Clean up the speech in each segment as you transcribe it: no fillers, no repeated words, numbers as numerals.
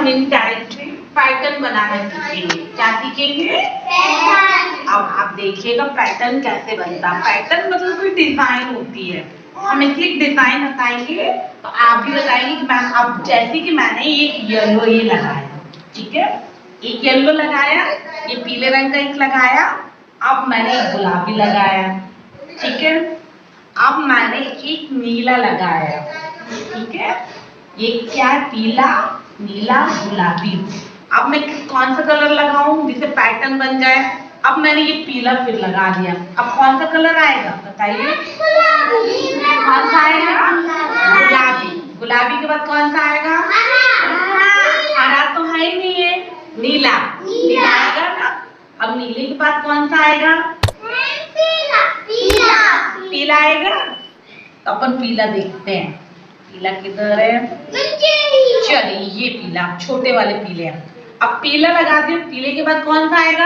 हम indirectly pattern बनाना सीखेंगे। क्या सीखेंगे? अब आप देखिएगा पैटर्न कैसे बनता है। पैटर्न मतलब कोई डिजाइन होती है, हम इसलिए डिजाइन बताएंगे तो आप भी बताएंगे कि मैम अब जैसे कि मैंने एक येलो ये लगाया, ठीक है, एक येलो लगाया, ये पीले रंग का एक लगाया, अब मैंने एक गुलाबी लगाया, ठीक है, अब मैंने एक नीला लगाया, ठीक है, ये क्या है? पीला, नीला, गुलाबी। अब मैं कौन सा कलर लगाऊं जिससे पैटर्न बन जाए? अब मैंने ये पीला फिर लगा दिया, अब कौन सा कलर आएगा बताइए? कौन सा आएगा? गुलाबी। गुलाबी के बाद कौन सा आएगा? हरा तो है ही नहीं है, नीला, नीला आएगा ना। अब नीले के बाद कौन सा आएगा? पीला आएगा। तो अपन पीला देखते हैं, पीला किधर है? चलिए ये पीला, छोटे वाले पीले हैं। अब पीला लगा दिया, पीले के बाद कौन सा आएगा?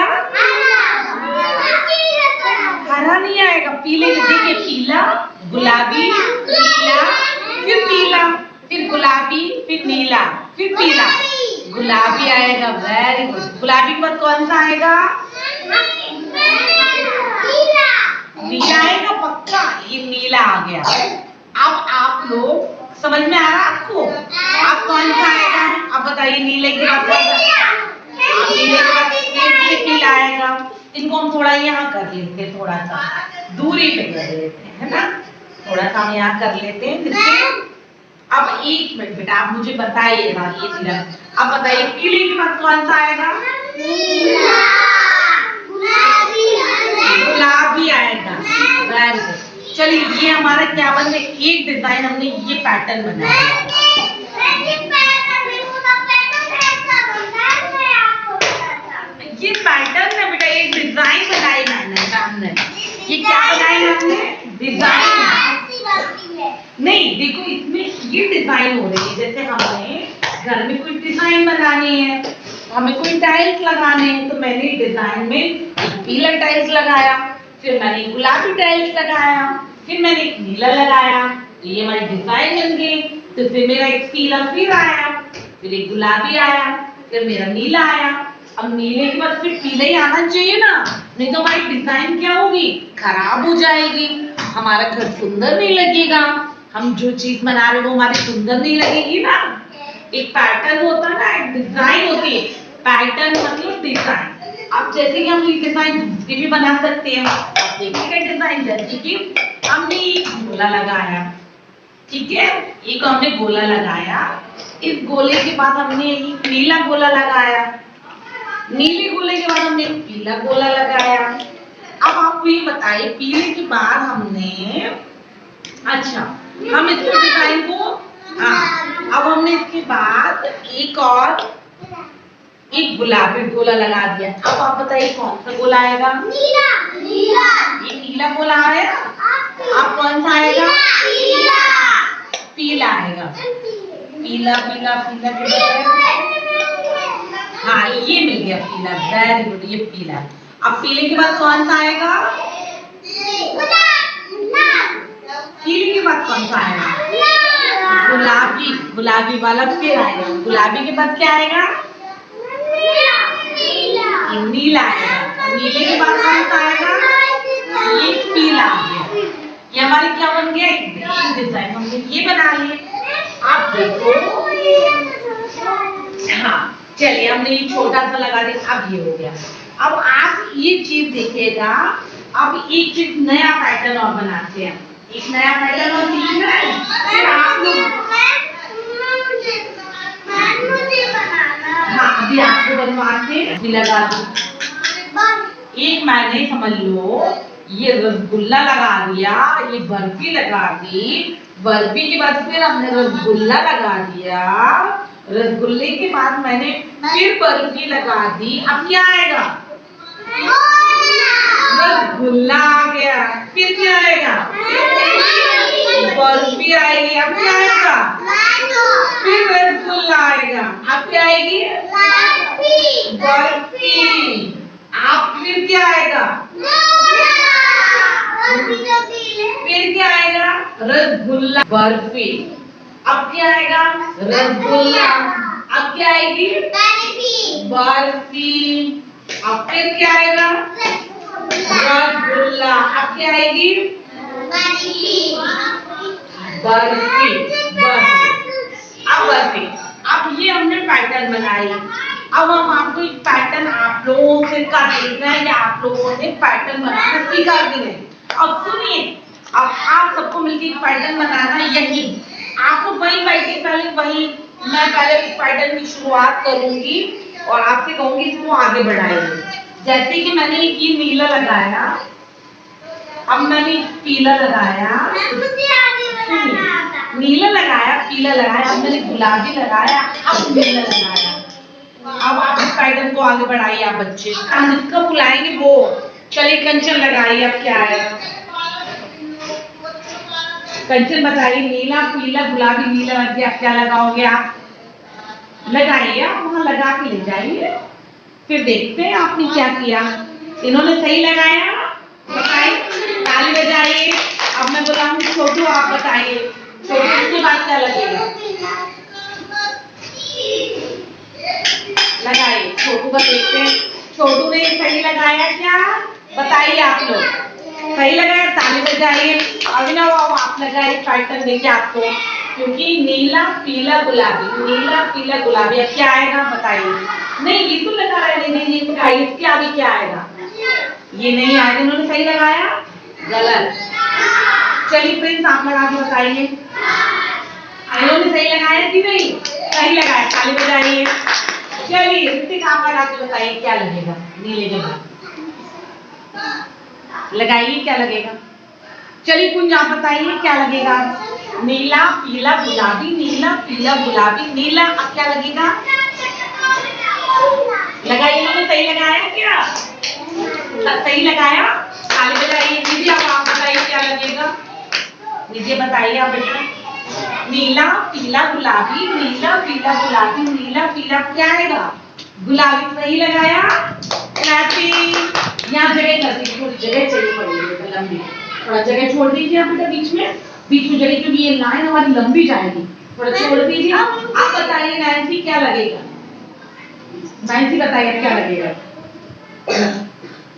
हरा नहीं आएगा, पीले के देखिए पीला, गुलाबी, नीला, फिर पीला, फिर गुलाबी, फिर नीला, फिर पीला, गुलाबी आएगा। Very good. गुलाबी के बाद कौन सा आएगा? नीला आएगा पक्का, ये नीला आ गया। अब आप लोग समझ में आ रहा आपको? अब कौन सा आएगा? अब बताइए नीले के बाद कौन सा? नीले के बाद फिर पीला आएगा। इनको हम थोड़ा यहाँ कर लेते हैं, थोड़ा सा दूरी पे कर लेते हैं, है ना, थोड़ा सा हम यहाँ कर लेते हैं जिससे। अब एक मिनट बेटा आप मुझे बताइएगा ये चीज। अब बताइए पीले के बाद कौन सा आएगा? गुलाबी आएगा। Very good. चलिए ये हमारा क्या बन गया? एक डिजाइन हमने ये पैटर्न बनाया। ये पैटर्न है बेटा, एक डिजाइन बनाई मैंने सामने। ये क्या बनाई हमने? डिजाइन। नहीं देखो इसमें ये डिजाइन हो रही है, जैसे हमने घर में कोई डिजाइन बनानी है, हमें कोई टाइल्स लगाने हैं, तो मैंने डिजाइन में पीला टाइल्स लगाया, फिर मैंने गुलाबी टाइल्स लगाया, फिर मैंने एक नीला लगाया, तो ये हमारी डिजाइन बन गई। तो फिर मेरा एक पीला फिर आया, फिर एक गुलाबी आया, फिर मेरा नीला आया। अब नीले के बाद फिर पीला ही आना चाहिए ना, नहीं तो हमारी डिजाइन क्या होगी? खराब हो जाएगी, हमारा घर सुंदर नहीं लगेगा, हम जो चीज बना रहे हो वो हमारी सुंदर नहीं लगेगी ना। एक पैटर्न होता है ना, एक डिजाइन होती है। पैटर्न मतलब डिजाइन। अब जैसे कि हम ये डिजाइन दूसरी भी बना सकते हैं। अब देखिए डिजाइन, जैसे कि हमने एक गोला लगाया, ठीक है, एक हमने गोला लगाया, इस गोले के बाद हमने एक नीला गोला लगाया, नीले गोले के बाद हमने एक पीला गोला लगाया। अब आपको ये बताइए पीले के बाद हमने, अच्छा हम इसको डिजाइन को, हाँ अब हमने इसके बाद एक और एक गुलाबी गोला लगा दिया। अब आप बताइए कौन सा गोला आएगा? नीला। नीला। ये नीला गोला आया। अब कौन सा आएगा? पीला आएगा। पीला पीला पीला के, हाँ ये मिल गया पीला। वेरी गुड, ये पीला। अब पीले के बाद कौन सा आएगा? पीले के बाद कौन सा आएगा? गुलाबी। गुलाबी वाला फिर आएगा। गुलाबी के बाद क्या आएगा? नीला आएगा। नीले के बाद कौन सा आएगा? ये पीला आ गया। ये हमारी क्या बन गया? एक डिजाइन हमने ये बना लिए। आप देखो, हाँ चलिए हमने ये छोटा सा लगा दिया, अब ये हो गया। अब आप ये चीज देखिएगा, अब एक चीज नया पैटर्न और बनाते हैं, एक नया पैटर्न और सीखना है। फिर आप लोग, हाँ अभी आपको बनवाते हैं, अभी लगा दो। एक मैंने समझ लो ये रसगुल्ला लगा दिया, ये बर्फी लगा दी, बर्फी के बाद फिर हमने रसगुल्ला लगा दिया, रसगुल्ले के बाद मैंने फिर बर्फी लगा दी। अब क्या आएगा? रसगुल्ला आ गया। फिर क्या आएगा? बर्फी आएगी। अब क्या आएगा? फिर रसगुल्ला आएगा। अब क्या आएगी? बर्फी। आप फिर क्या आएगा? फिर क्या आएगा? रसगुल्ला, बर्फी। अब क्या आएगा? रसगुल्ला। अब क्या आएगी? बर्फी। अब फिर क्या आएगा? रसगुल्ला। अब क्या आएगी? बर्फी। अब बर्फी। अब ये हमने पैटर्न बनाई। अब हम आपको एक पैटर्न आप लोगों से का देखना है या आप लोगों ने पैटर्न बनाना सीखा कि नहीं। अब सुनिए, अब आप सबको मिलकर एक पैटर्न बनाना है। यही आपको वही बैठे पहले वही मैं पहले इस पैटर्न की शुरुआत करूंगी और आपसे कहूंगी इसको आगे बढ़ाइए। जैसे कि मैंने ये नीला लगाया, अब मैंने पीला लगाया, नीला लगाया, पीला लगाया, अब मैंने गुलाबी लगाया, अब नीला लगाया। अब आप इस पैटर्न को आगे बढ़ाइए। आप बच्चे जिसको बुलाएंगे वो चलिए कंचन लगाइए। अब क्या है कंचन बताइए? नीला पीला गुलाबी नीला लग गया, क्या लगाओगे आप? लगाइए, आप वहां लगा के ले जाइए, फिर देखते हैं आपने क्या किया। इन्होंने सही लगाया, बताइए, ताली बजाइए। अब मैं बुलाऊंगी छोटू, आप बताइए छोटू इसके बाद क्या लगेगा? लगाइए, छोटू का देखते हैं छोटू ने सही लगाया क्या? बताइए आप लोग सही लगाया, ताली बजाइए। अभिनव आप लगाइए पैटर्न देखिए आपको, क्योंकि नीला पीला गुलाबी, नीला पीला गुलाबी। अब क्या आएगा बताइए? नहीं ये तो लगा रहा है, नहीं ये बताइए इसके आगे क्या आएगा? ये नहीं आएगा। इन्होंने सही लगाया, गलत। चलिए प्रिंस आप लगा के बताइए, इन्होंने सही लगाया कि नहीं? सही लगाया, ताली बजाइए। चलिए ऋतिक आप लगा के बताइए क्या लगेगा? नीले के बाद लगाइए, क्या लगेगा? चलिए कुंज आप बताइए क्या लगेगा? नीला पीला गुलाबी, नीला पीला गुलाबी, नीला। अब क्या लगेगा? लगाइए, इन्होंने सही लगाया क्या? सही लगाया, ताली बजाइए। दीदी आप बताइए क्या लगेगा? दीदी बताइए आप बेटा। नीला पीला गुलाबी, नीला पीला गुलाबी, नीला पीला, क्या आएगा? गुलाबी। सही लगाया, क्लैपिंग। यहाँ जगह कर दीजिए, थोड़ी जगह चाहिए पड़ेगी लंबी, थोड़ा जगह छोड़ दीजिए आप बेटा बीच में जगह, क्योंकि ये लाइन हमारी लंबी जाएगी, थोड़ा छोड़ दीजिए। आप बताइए नैन्सी क्या लगेगा? नैन्सी बताइए क्या लगेगा?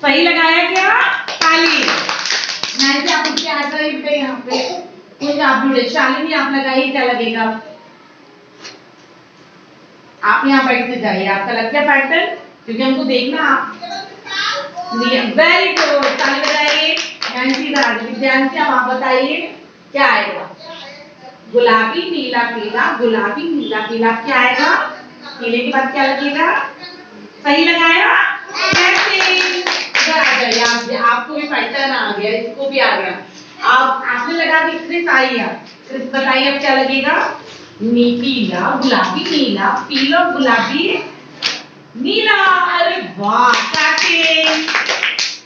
सही लगाया क्या? ताली। नैन्सी आप उसके आ जाइए बेटा यहाँ पे, कुछ आप जुड़े। शालिनी आप लगाइए क्या लगेगा? आप यहाँ बैठ के जाइए, आपका लग गया पैटर्न, क्योंकि हमको देखना आप। वेरी गुड, ताली बजाइए। नैन्सी विद्यांशी आप बताइए क्या आएगा? गुलाबी नीला पीला, गुलाबी नीला पीला, क्या आएगा? पीले के बाद क्या लगेगा? सही लगाया, इधर आ जाइए। आपको भी पैटर्न आ गया, इसको भी आ गया। आप आपने लगा दी क्रिस, आइए क्रिस बताइए अब क्या लगेगा? पीला गुलाबी नीला, पीला गुलाबी नीला। अरे वाह,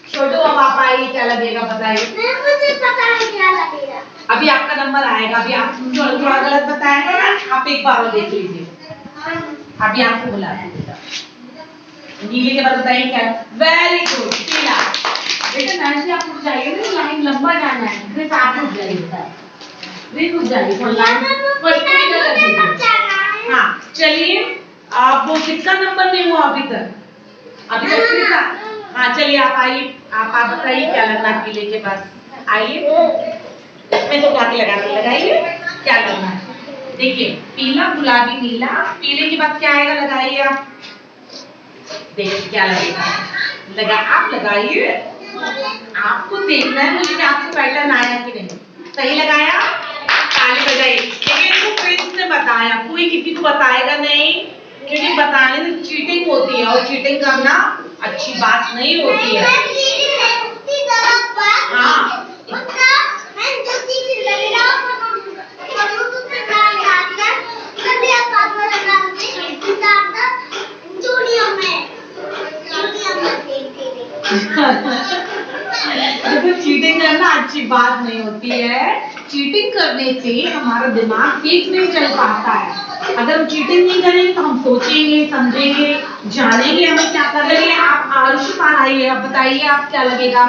छोटू अब आप आइए क्या लगेगा बताइए? मुझे पता है क्या लगेगा। अभी आपका नंबर आएगा, अभी आप थोड़ा गलत बताएंगे ना, आप एक बार और देख लीजिए। अभी आपको बुला दीजिएगा, नीले के बाद बताइए क्या? वेरी गुड, पीला। बेटा नैन्सी आप रुक जाइए ना, लाइन लंबा जाना है, फिर आप रुक जाइए बेटा, फिर रुक जाइए तो लाइन हाँ। चलिए आप वो किसका नंबर नहीं हुआ अभी तक? अभी तक किसका? हाँ चलिए आप आइए, आप बताइए क्या लगना है पीले के बाद? आइए इसमें तो उठा के लगाइए क्या लगना है? देखिए पीला गुलाबी नीला, पीले के बाद क्या आएगा? लगाइए आप, देखिए क्या लगेगा? लगा, आप लगाइए, आपको देखना है मुझे आपको पैटर्न आया कि नहीं। सही लगाया, ताली बजाइए। लेकिन इसको प्रिंस ने बताया, कोई किसी को बताएगा नहीं, क्योंकि बताने से चीटिंग होती है और चीटिंग करना अच्छी बात नहीं होती है। हाँ देखो चीटिंग करना अच्छी बात नहीं होती है, चीटिंग करने से हमारा दिमाग ठीक नहीं चल पाता है। अगर हम चीटिंग नहीं करेंगे तो हम सोचेंगे, समझेंगे, जानेंगे हमें क्या कर रहे हैं। आप आरुषि पार आइए, अब बताइए आप क्या लगेगा?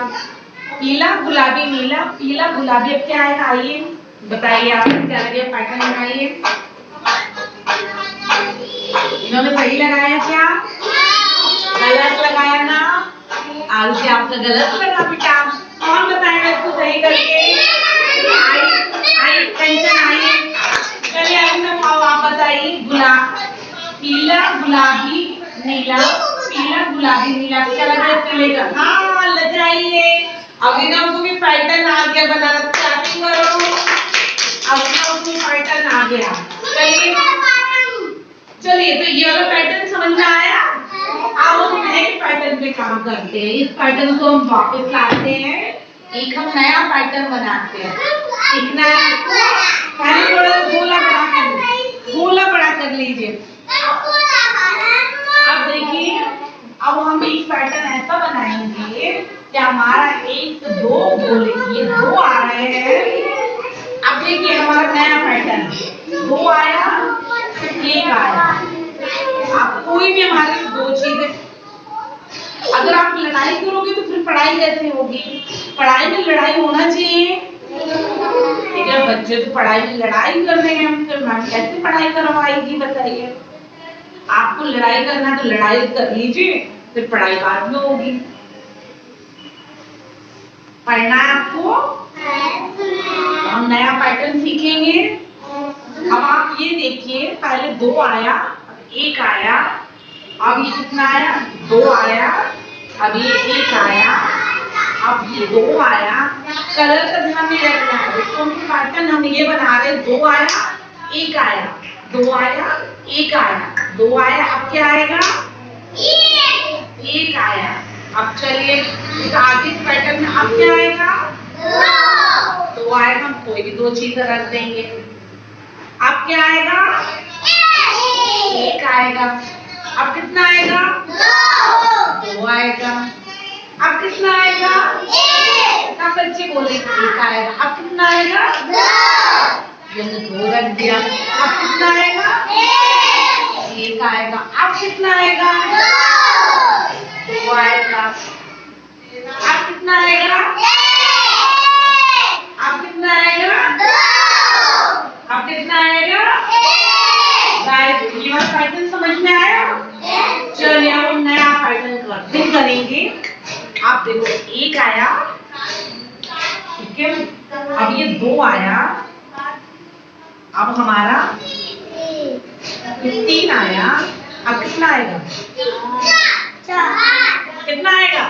पीला गुलाबी नीला, पीला गुलाबी, अब क्या आएगा? आइए बताइए आप क्या लगेगा? पैटर्न लगाइए। इन्होंने सही लगाया क्या? गलत लगाया ना? आगे आपका गलत लगा बेटा। कौन बताएगा इसको सही करके? आई टेंशन आई। चलिए अब आप बताइए। पीला गुलाबी नीला, पीला गुलाबी नीला क्या लग रहा है? चलेगा? हाँ लग रही है। अभिनव को भी पैटर्न आ गया बनाना। स्टार्टिंग करो। अभिनव को पैटर्न आ गया। चलिए तो ये वाला पैटर्न समझ में आया। अब हम नेक्स्ट पैटर्न पे काम करते हैं। इस पैटर्न को हम वापस लाते हैं। एक हम नया पैटर्न बनाते हैं। सीखना है पहले थोड़ा गोला बड़ा कर लीजिए। अब देखिए, अब हम एक पैटर्न ऐसा बनाएंगे कि हमारा एक दो गोले, ये दो आ रहे हैं। अब देखिए हमारा नया पैटर्न, दो आया एक आया। आप कोई भी हमारे दो चीजें, अगर आप लड़ाई करोगे तो फिर पढ़ाई कैसे होगी? पढ़ाई में लड़ाई होना चाहिए। ठीक है, बच्चे तो पढ़ाई में लड़ाई कर रहे हैं, फिर मैम कैसे पढ़ाई करवाएगी बताइए? आपको लड़ाई करना तो लड़ाई कर लीजिए, फिर पढ़ाई बाद में होगी। पढ़ना है आपको? हम नया पैटर्न सीखेंगे। अब आप ये देखिए, पहले दो आया, एक आया, अब ये कितना आया? दो आया, अब ये एक आया, अब ये दो आया। कलर का ध्यान नहीं रखना है। तो पैटर्न हम ये बना रहे हैं, दो आया एक आया, दो आया एक आया, दो आया, अब क्या आएगा? एक आया। अब चलिए आगे पैटर्न में अब क्या आएगा? दो आएगा। हम कोई भी दो चीजें रख देंगे। अब क्या आएगा? एक आएगा। अब कितना आएगा? दो आएगा। अब कितना आएगा? सब बच्चे बोले एक आएगा। अब कितना आएगा? ये तो दो रख दिया। अब कितना आएगा? एक आएगा। अब कितना आएगा? दो आएगा। अब कितना आएगा? अब कितना आएगा? अब कितना आएगा? गाइस ये वाला पैटर्न समझ में आया? चलिए अब हम नया पैटर्न करेंगे। आप देखो एक आया, ठीक है, अब ये दो आया, अब हमारा तीन आया। अब कितना आएगा? कितना आएगा?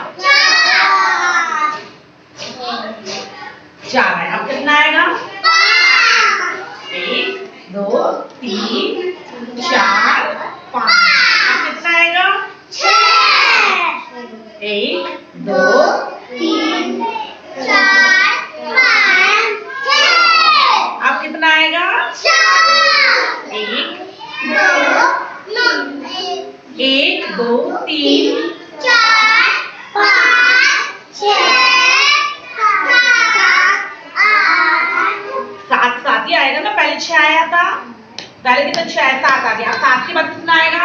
चार आया। अब कितना आएगा? एक दो तीन चार पाँच। अब कितना आएगा? एक दो तीन चार पाँच छह। अब कितना आएगा? एक दो तीन चार पाँच छह सात। सात ही आएगा ना, पहले छह आया था। पहले कितना? छह सात आ गया। सात के बाद कितना आएगा?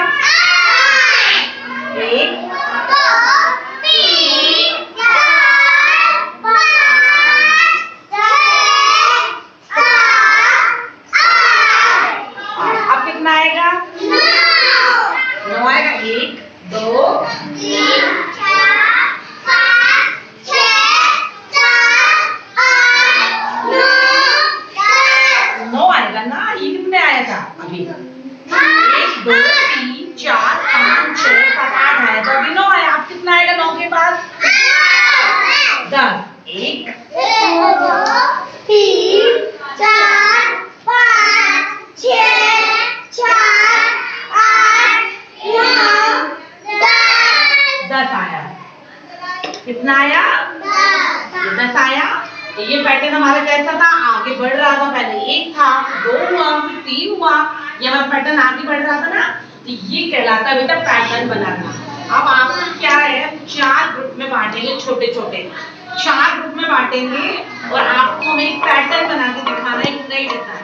एक दो तीन चार पाँच छह सात आठ। अब कितना आएगा? नौ आएगा। एक दो तीन चार पाँच छह सात आठ नौ आएगा ना। ये कितने आया था अभी? एक दो तीन चार पाँच छह सात आठ आया था, अभी नौ आया। अब कितना आएगा नौ के बाद? 10। एक दो तीन चार पाँच छह सात आठ नौ 10 आया। कितना आया? 10 आया। तो ये पैटर्न हमारा कैसा था? आगे बढ़ रहा था। पहले एक था, दो हुआ, फिर तीन हुआ। ये हमारा पैटर्न आगे बढ़ रहा था ना, तो ये कहलाता है बेटा पैटर्न बनाना। अब आपको क्या है, चार ग्रुप में बांटेंगे, छोटे छोटे 4 ग्रुप में बांटेंगे और आपको हमें एक पैटर्न बना के दिखाना है, एक नई डिजाइन।